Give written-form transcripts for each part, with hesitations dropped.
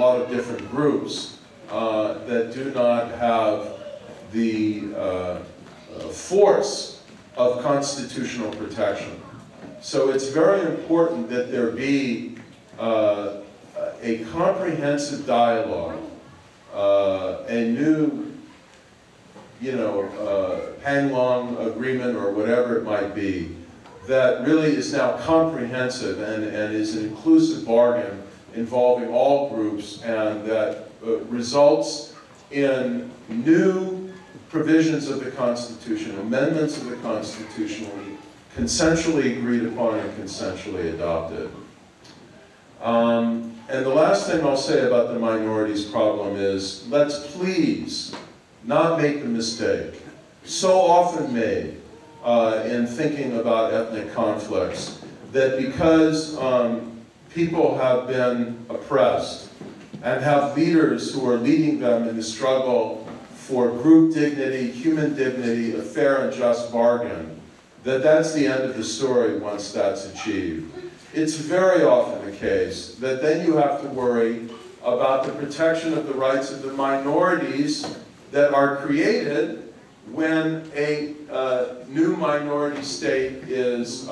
lot of different groups that do not have the force of constitutional protection. So it's very important that there be a comprehensive dialogue, a new, Panglong agreement or whatever it might be, that really is now comprehensive and is an inclusive bargain involving all groups, and that results in new provisions of the Constitution, amendments of the Constitution, consensually agreed upon and consensually adopted. And the last thing I'll say about the minorities problem is, let's please not make the mistake, so often made in thinking about ethnic conflicts, that because people have been oppressed and have leaders who are leading them in the struggle for group dignity, human dignity, a fair and just bargain, that's the end of the story once that's achieved. It's very often the case that then you have to worry about the protection of the rights of the minorities that are created when a new minority state is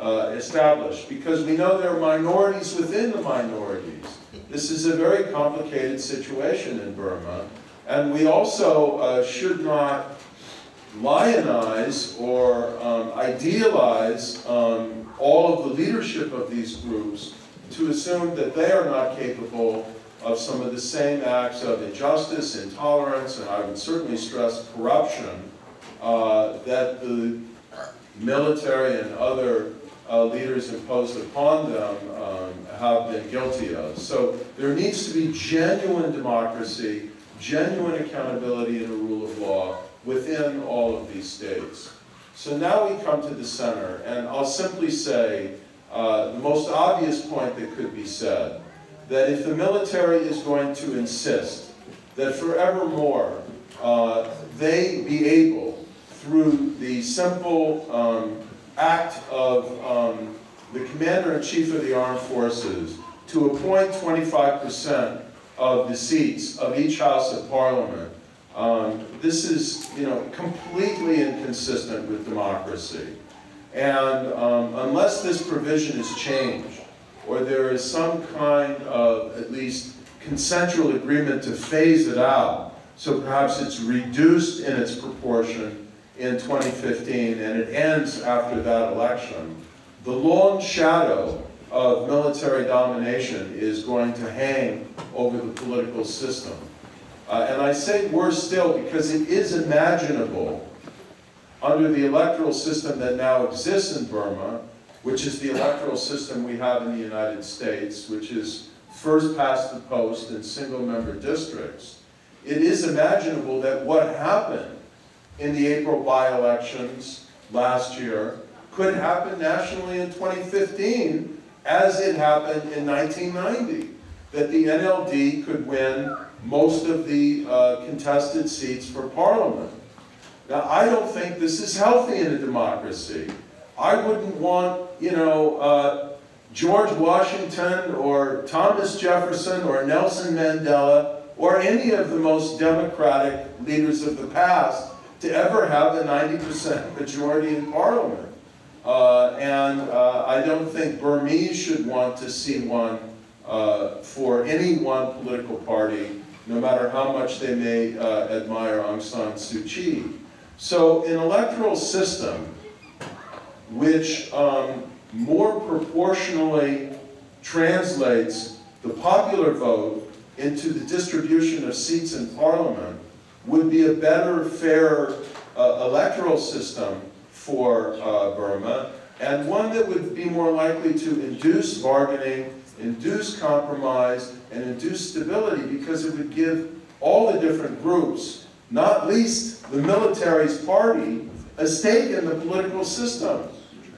established. Because we know there are minorities within the minorities. This is a very complicated situation in Burma. And we also should not lionize or idealize all of the leadership of these groups to assume that they are not capable of some of the same acts of injustice, intolerance, and I would certainly stress corruption that the military and other leaders imposed upon them have been guilty of. So there needs to be genuine democracy, genuine accountability and a rule of law within all of these states. So now we come to the center, and I'll simply say the most obvious point that could be said, that if the military is going to insist that forevermore they be able, through the simple act of the Commander-in-Chief of the Armed Forces, to appoint 25% of the seats of each House of Parliament, this is, completely inconsistent with democracy. And unless this provision is changed, or there is some kind of, at least, consensual agreement to phase it out, so perhaps it's reduced in its proportion in 2015 and it ends after that election, the long shadow of military domination is going to hang over the political system. And I say worse still because it is imaginable under the electoral system that now exists in Burma, which is the electoral system we have in the United States, which is first past the post in single-member districts. It is imaginable that what happened in the April by-elections last year could happen nationally in 2015 as it happened in 1990, that the NLD could win most of the contested seats for Parliament. Now, I don't think this is healthy in a democracy. I wouldn't want, George Washington or Thomas Jefferson or Nelson Mandela or any of the most democratic leaders of the past to ever have a 90% majority in Parliament. I don't think Burmese should want to see one for any one political party, no matter how much they may admire Aung San Suu Kyi. So an electoral system which more proportionally translates the popular vote into the distribution of seats in Parliament would be a better, fairer electoral system for Burma, and one that would be more likely to induce bargaining, induce compromise, and induce stability, because it would give all the different groups, not least the military's party, a stake in the political system.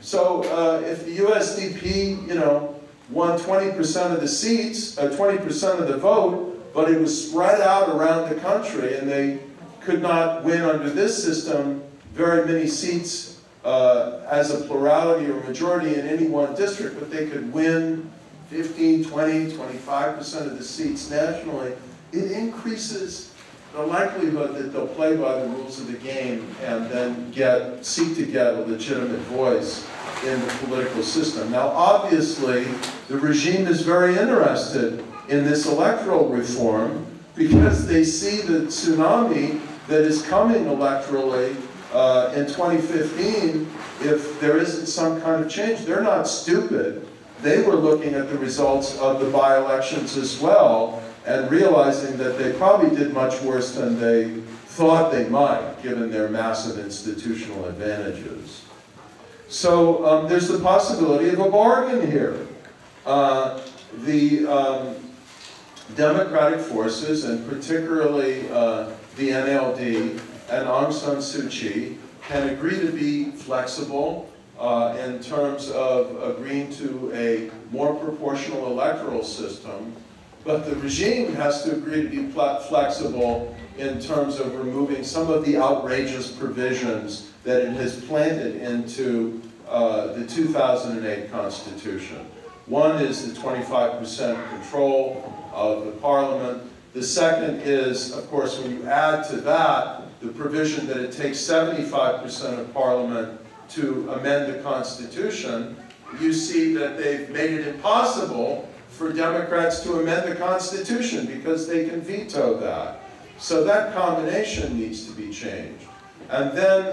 So if the USDP, won 20% of the seats, 20% of the vote, but it was spread out around the country, and they could not win under this system very many seats as a plurality or majority in any one district, but they could win 15, 20, 25% of the seats nationally, it increases the likelihood that they'll play by the rules of the game and then seek to get a legitimate voice in the political system. Now, obviously, the regime is very interested in this electoral reform because they see the tsunami that is coming electorally in 2015 if there isn't some kind of change. They're not stupid. They were looking at the results of the by-elections as well and realizing that they probably did much worse than they thought they might, given their massive institutional advantages. So there's the possibility of a bargain here. The democratic forces, and particularly the NLD and Aung San Suu Kyi, can agree to be flexible in terms of agreeing to a more proportional electoral system, but the regime has to agree to be flexible in terms of removing some of the outrageous provisions that it has planted into the 2008 Constitution. One is the 25% control of the parliament. The second is, of course, when you add to that the provision that it takes 75% of parliament to amend the Constitution, you see that they've made it impossible for Democrats to amend the Constitution because they can veto that. So that combination needs to be changed. And then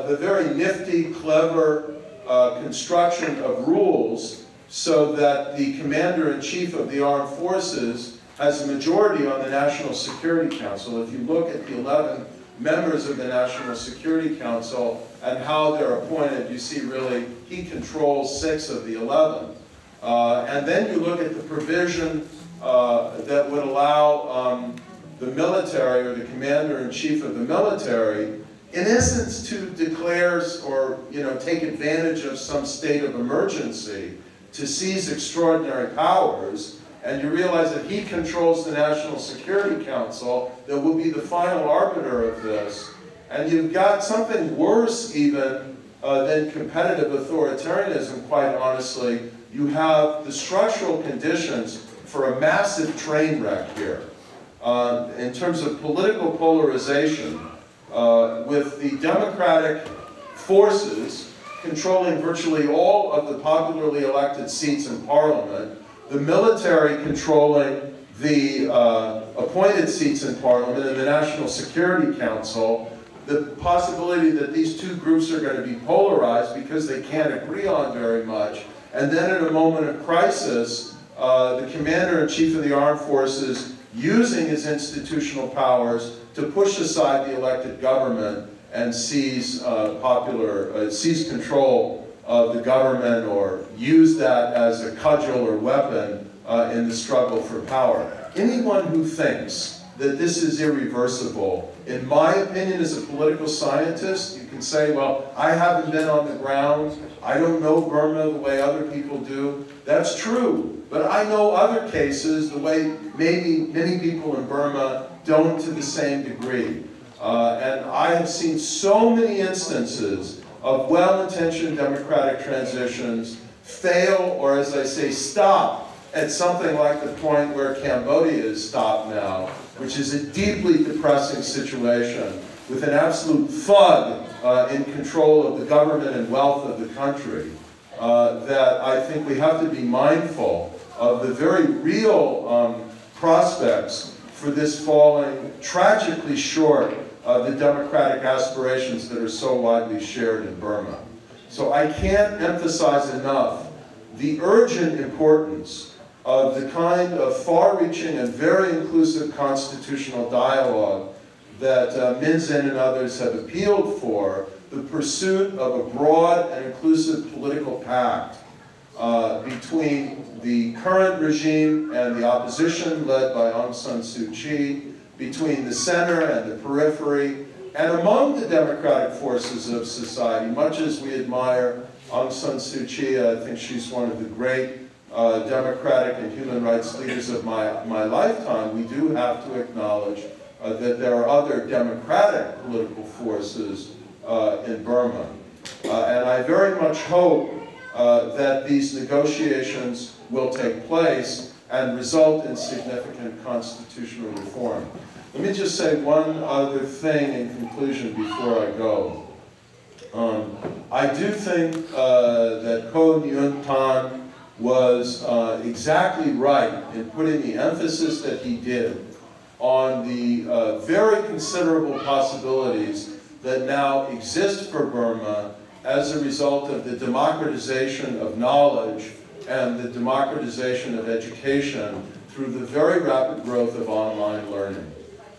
the very nifty, clever construction of rules so that the commander-in-chief of the armed forces has a majority on the National Security Council. If you look at the 11 members of the National Security Council and how they're appointed, you see really he controls 6 of the 11. And then you look at the provision that would allow the military or the commander-in-chief of the military, in essence, to declare or take advantage of some state of emergency to seize extraordinary powers. And you realize that he controls the National Security Council that will be the final arbiter of this. And you've got something worse even than competitive authoritarianism, quite honestly. You have the structural conditions for a massive train wreck here. In terms of political polarization, with the democratic forces controlling virtually all of the popularly elected seats in parliament, the military controlling the appointed seats in parliament and the National Security Council, the possibility that these two groups are going to be polarized because they can't agree on very much, and then in a moment of crisis, the commander-in-chief of the armed forces using his institutional powers to push aside the elected government and seize control of the government or use that as a cudgel or weapon in the struggle for power. Anyone who thinks that this is irreversible, in my opinion as a political scientist, you can say, well, I haven't been on the ground, I don't know Burma the way other people do. That's true, but I know other cases the way maybe many people in Burma don't to the same degree. And I have seen so many instances of well-intentioned democratic transitions fail, or as I say, stop at something like the point where Cambodia is stopped now, which is a deeply depressing situation with an absolute thug in control of the government and wealth of the country, that I think we have to be mindful of the very real prospects for this falling tragically short of the democratic aspirations that are so widely shared in Burma. So I can't emphasize enough the urgent importance of the kind of far-reaching and very inclusive constitutional dialogue that Min Zain and others have appealed for, the pursuit of a broad and inclusive political pact between the current regime and the opposition led by Aung San Suu Kyi, between the center and the periphery, and among the democratic forces of society. Much as we admire Aung San Suu Kyi, I think she's one of the great democratic and human rights leaders of my lifetime, we do have to acknowledge that there are other democratic political forces in Burma. And I very much hope that these negotiations will take place and result in significant constitutional reform. Let me just say one other thing in conclusion before I go. I do think that Ko Nyun Tan was exactly right in putting the emphasis that he did on the very considerable possibilities that now exist for Burma as a result of the democratization of knowledge and the democratization of education through the very rapid growth of online learning.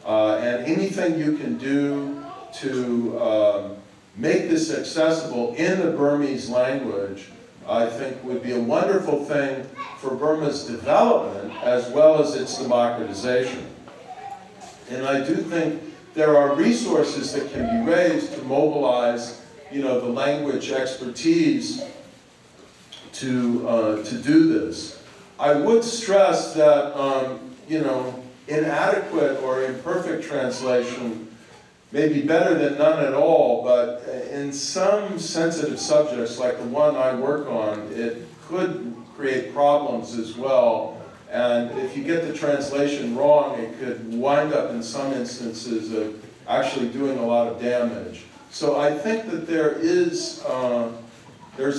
And anything you can do to make this accessible in the Burmese language, I think would be a wonderful thing for Burma's development as well as its democratization. And I do think there are resources that can be raised to mobilize, the language expertise to do this. I would stress that, inadequate or imperfect translation may be better than none at all, but in some sensitive subjects, like the one I work on, it could create problems as well. And if you get the translation wrong, it could wind up in some instances of actually doing a lot of damage. So I think that there's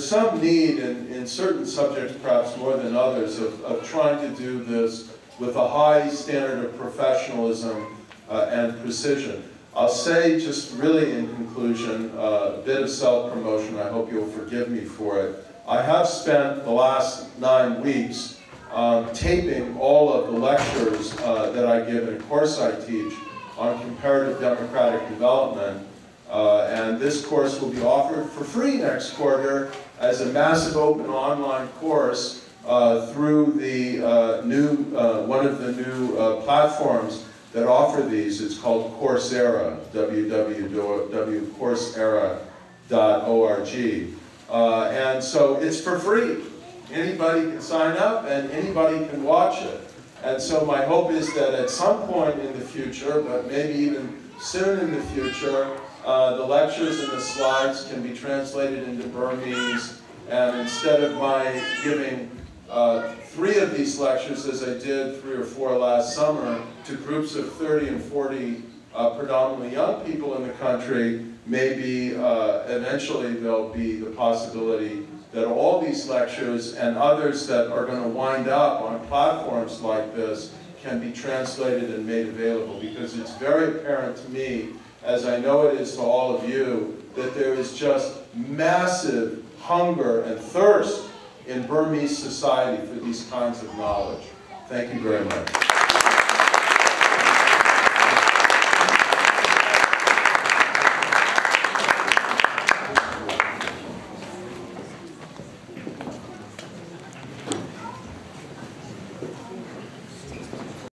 some need in certain subjects, perhaps more than others, of trying to do this with a high standard of professionalism and precision. I'll say just really in conclusion, a bit of self-promotion. I hope you'll forgive me for it. I have spent the last 9 weeks taping all of the lectures that I give in a course I teach on comparative democratic development. And this course will be offered for free next quarter as a massive open online course through the one of the new platforms that offer these. It's called Coursera, www.coursera.org. And so it's for free. Anybody can sign up and anybody can watch it. And so my hope is that at some point in the future, but maybe even soon in the future, the lectures and the slides can be translated into Burmese. And instead of my giving 3 of these lectures, as I did 3 or 4 last summer, to groups of 30 and 40 predominantly young people in the country, maybe eventually there'll be the possibility that all these lectures and others that are going to wind up on platforms like this can be translated and made available, because it's very apparent to me, as I know it is to all of you, that there is just massive hunger and thirst in Burmese society for these kinds of knowledge. Thank you very much.